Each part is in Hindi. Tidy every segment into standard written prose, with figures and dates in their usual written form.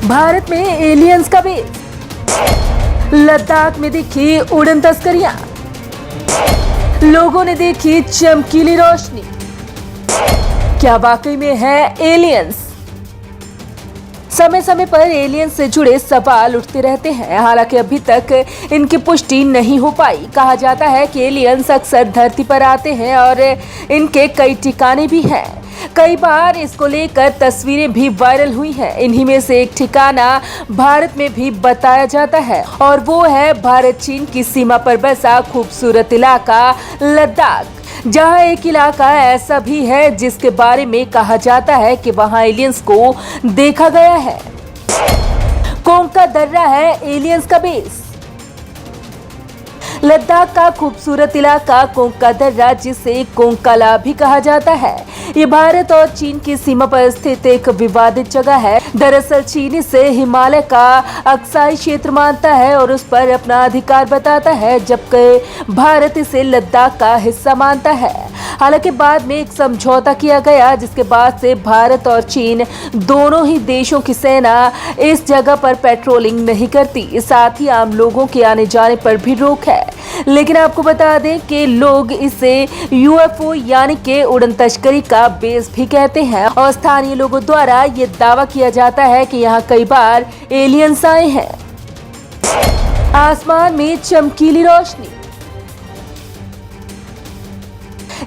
भारत में एलियंस का बेस, लद्दाख में दिखी उड़न तस्करियां, लोगों ने देखी चमकीली रोशनी। क्या वाकई में है एलियंस? समय समय पर एलियंस से जुड़े सवाल उठते रहते हैं, हालांकि अभी तक इनकी पुष्टि नहीं हो पाई। कहा जाता है कि एलियंस अक्सर धरती पर आते हैं और इनके कई ठिकाने भी हैं। कई बार इसको लेकर तस्वीरें भी वायरल हुई हैं। इन्हीं में से एक ठिकाना भारत में भी बताया जाता है और वो है भारत चीन की सीमा पर बसा खूबसूरत इलाका लद्दाख, जहां एक इलाका ऐसा भी है जिसके बारे में कहा जाता है कि वहां एलियंस को देखा गया है। कोंका दर्रा है एलियंस का बेस। लद्दाख का खूबसूरत इलाका कोंका दर्रा, जिसे कोंकाला भी कहा जाता है, ये भारत और चीन की सीमा पर स्थित एक विवादित जगह है। दरअसल चीन इसे हिमालय का अक्साई क्षेत्र मानता है और उस पर अपना अधिकार बताता है, जबकि भारत इसे लद्दाख का हिस्सा मानता है। हालांकि बाद में एक समझौता किया गया, जिसके बाद से भारत और चीन दोनों ही देशों की सेना इस जगह पर पेट्रोलिंग नहीं करती। साथ ही आम लोगों के आने जाने पर भी रोक है। लेकिन आपको बता दें कि लोग इसे यूएफओ यानी कि उड़न तस्करी का बेस भी कहते हैं और स्थानीय लोगों द्वारा ये दावा किया जाता है कि यहाँ कई बार एलियंस आए हैं। आसमान में चमकीली रोशनी।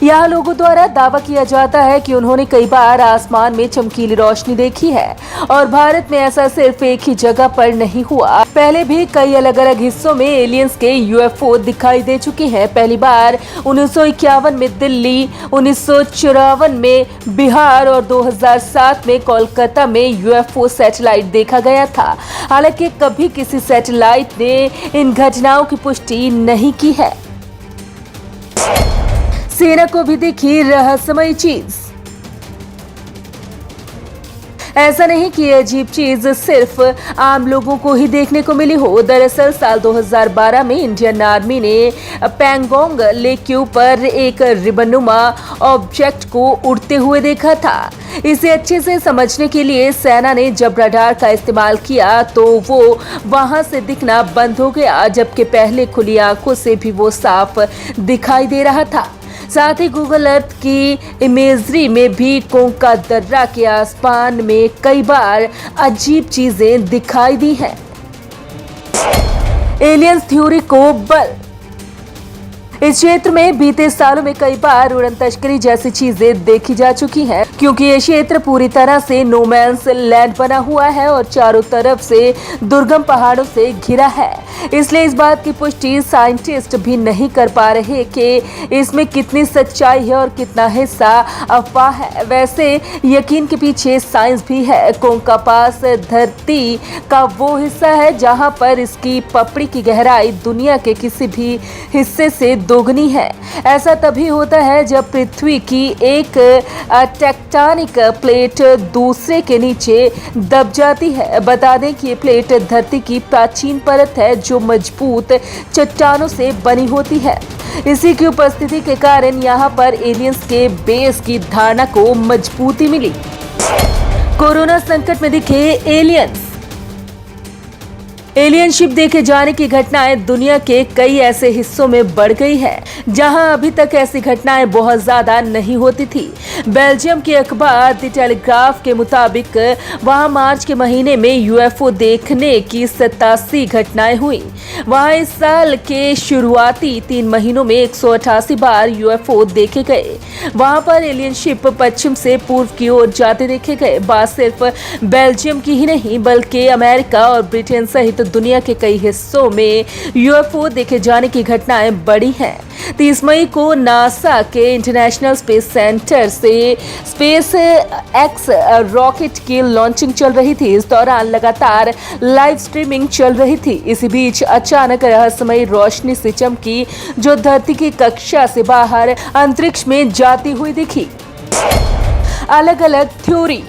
यहाँ लोगों द्वारा दावा किया जाता है कि उन्होंने कई बार आसमान में चमकीली रोशनी देखी है और भारत में ऐसा सिर्फ एक ही जगह पर नहीं हुआ। पहले भी कई अलग अलग हिस्सों में एलियंस के यूएफओ दिखाई दे चुके हैं। पहली बार 1951 में दिल्ली, 1954 में बिहार और 2007 में कोलकाता में यूएफओ सैटेलाइट देखा गया था। हालांकि कभी किसी सैटेलाइट ने इन घटनाओं की पुष्टि नहीं की है। सेना को भी दिखी रहस्यमयी चीज। ऐसा नहीं कि यह अजीब चीज सिर्फ आम लोगों को ही देखने को मिली हो। दरअसल साल 2012 में इंडियन आर्मी ने पैंगोंग लेक के ऊपर एक रिबनुमा ऑब्जेक्ट को उड़ते हुए देखा था। इसे अच्छे से समझने के लिए सेना ने जब रडार का इस्तेमाल किया तो वो वहां से दिखना बंद हो गया, जबकि पहले खुली आंखों से भी वो साफ दिखाई दे रहा था। साथ ही गूगल अर्थ की इमेजरी में भी कोंका दर्रा के आसमान में कई बार अजीब चीजें दिखाई दी हैं। एलियंस थ्योरी को बल। इस क्षेत्र में बीते सालों में कई बार उड़न तस्करी जैसी चीजें देखी जा चुकी हैं, क्योंकि ये क्षेत्र पूरी तरह से नो मैंस लैंड बना हुआ है और चारों तरफ से दुर्गम पहाड़ों से घिरा है। इसलिए इस बात की पुष्टि साइंटिस्ट भी नहीं कर पा रहे कि इसमें कितनी सच्चाई है और कितना हिस्सा अफवाह है। वैसे यकीन के पीछे साइंस भी है। कोंका पास धरती का वो हिस्सा है जहां पर इसकी पपड़ी की गहराई दुनिया के किसी भी हिस्से से दोगुनी है। ऐसा तभी होता है जब पृथ्वी की एक टेक्टोनिक प्लेट दूसरे के नीचे दब जाती है। बता दें कि ये प्लेट धरती की प्राचीन परत है जो मजबूत चट्टानों से बनी होती है। इसी की उपस्थिति के कारण यहाँ पर एलियंस के बेस की धारणा को मजबूती मिली। कोरोना संकट में दिखे एलियंस। एलियन शिप देखे जाने की घटनाएं दुनिया के कई ऐसे हिस्सों में बढ़ गई है जहां अभी तक ऐसी घटनाएं बहुत ज्यादा नहीं होती थी। बेल्जियम के अखबार द टेलीग्राफ के मुताबिक वहां मार्च के महीने में यूएफओ देखने की 87 घटनाएं हुई। वहां इस साल के शुरुआती 3 महीनों में 188 बार यूएफओ देखे गए। वहां पर एलियन शिप पश्चिम से पूर्व की ओर जाते देखे गए। बात सिर्फ बेल्जियम की ही नहीं बल्कि अमेरिका और ब्रिटेन सहित दुनिया के कई हिस्सों में यूएफओ देखे जाने की घटनाएं बढ़ी हैं। 30 मई को नासा के इंटरनेशनल स्पेस सेंटर से स्पेस एक्स रॉकेट की लॉन्चिंग चल रही थी। इस दौरान लगातार लाइव स्ट्रीमिंग चल रही थी। इसी बीच अचानक रहस्यमयी रोशनी से चमकी जो धरती की कक्षा से बाहर अंतरिक्ष में जाती हुई दिखी। अलग अलग थ्योरी।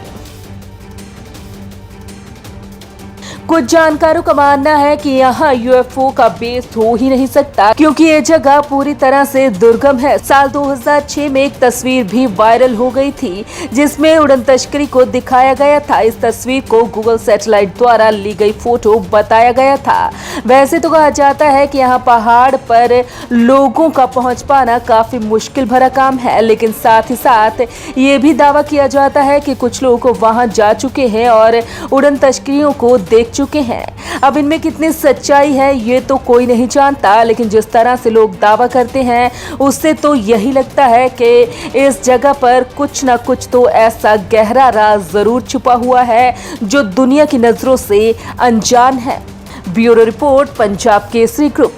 कुछ जानकारों का मानना है कि यहाँ यूएफओ का बेस हो ही नहीं सकता, क्योंकि ये जगह पूरी तरह से दुर्गम है। साल 2006 में एक तस्वीर भी वायरल हो गई थी जिसमें उड़न तस्करी को दिखाया गया था। इस तस्वीर को गूगल सैटेलाइट द्वारा ली गई फोटो बताया गया था। वैसे तो कहा जाता है कि यहाँ पहाड़ पर लोगों का पहुंच पाना काफी मुश्किल भरा काम है, लेकिन साथ ही साथ ये भी दावा किया जाता है कि कुछ लोग वहां जा चुके हैं और उड़न तस्करियों को देख चुके हैं। अब इनमें कितनी सच्चाई है ये तो कोई नहीं जानता, लेकिन जिस तरह से लोग दावा करते हैं उससे तो यही लगता है कि इस जगह पर कुछ ना कुछ तो ऐसा गहरा राज जरूर छुपा हुआ है जो दुनिया की नजरों से अनजान है। Bureau report, Punjab Kesari group.